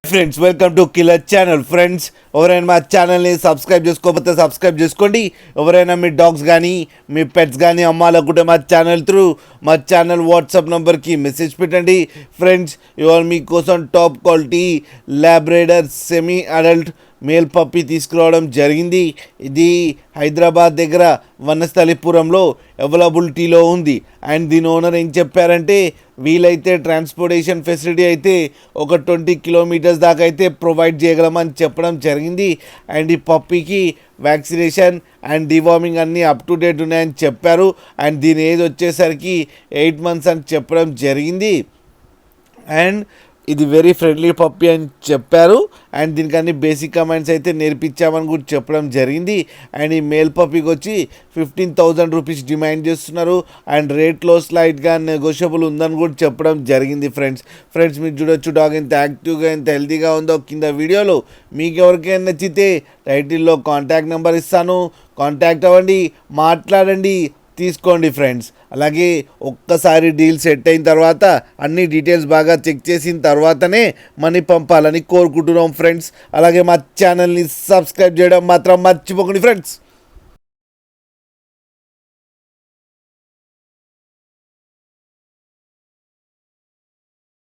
Friends welcome to killer channel. Friends ఎవరైనా మా ఛానల్ని సబ్స్క్రైబ్ చేసుకోకపోతే సబ్స్క్రైబ్ చేసుకోండి. ఎవరైనా మీ డాగ్స్ కానీ మీ పెట్స్ కానీ అమ్మాలనుకుంటే మా ఛానల్ వాట్సాప్ నెంబర్కి మెసేజ్ పెట్టండి. ఫ్రెండ్స్ ఇవాళ మీకోసం top quality Labrador semi adult male puppy తీసుకురావడం జరిగింది. ఇది హైదరాబాద్ దగ్గర వనస్థలిపురంలో అవైలబిలిటీలో ఉంది. అండ్ దీని ఓనర్ ఏం చెప్పారంటే వీలైతే ట్రాన్స్పోర్టేషన్ ఫెసిలిటీ అయితే ఒక 20 కిలోమీటర్స్ దాకా అయితే ప్రొవైడ్ చేయగలమని చెప్పడం జరిగింది. అండ్ ఈ పప్పీకి వ్యాక్సినేషన్ అండ్ డివార్మింగ్ అన్నీ అప్ టు డేట్ ఉన్నాయని చెప్పారు. అండ్ దీని ఏజ్ వచ్చేసరికి 8 months అని చెప్పడం జరిగింది. అండ్ ఇది వెరీ ఫ్రెండ్లీ పప్పీ అని చెప్పారు. అండ్ దీనికి అన్ని బేసిక్ కమాండ్స్ అయితే నేర్పించామని కూడా చెప్పడం జరిగింది. అండ్ ఈ మేల్ పప్పీకి వచ్చి 15,000 రూపీస్ డిమాండ్ చేస్తున్నారు. అండ్ రేట్లో స్లైట్గా నెగోషియబుల్ ఉందని కూడా చెప్పడం జరిగింది. ఫ్రెండ్స్ మీరు చూడొచ్చు డాగ్ ఎంత యాక్టివ్గా ఎంత హెల్తీగా ఉందో కింద వీడియోలో. మీకు ఎవరికైనా నచ్చితే టైటిల్లో కాంటాక్ట్ నెంబర్ ఇస్తాను, కాంటాక్ట్ అవ్వండి, మాట్లాడండి, తీసుకోండి ఫ్రెండ్స్. అలాగే ఒక్కసారి డీల్ సెట్ అయిన తర్వాత అన్ని డీటెయిల్స్ బాగా చెక్ చేసిన తర్వాతనే మనీ పంపాలని కోరుకుంటున్నాం ఫ్రెండ్స్. అలాగే మా ఛానల్ని సబ్స్క్రైబ్ చేయడం మాత్రం మర్చిపోకండి ఫ్రెండ్స్.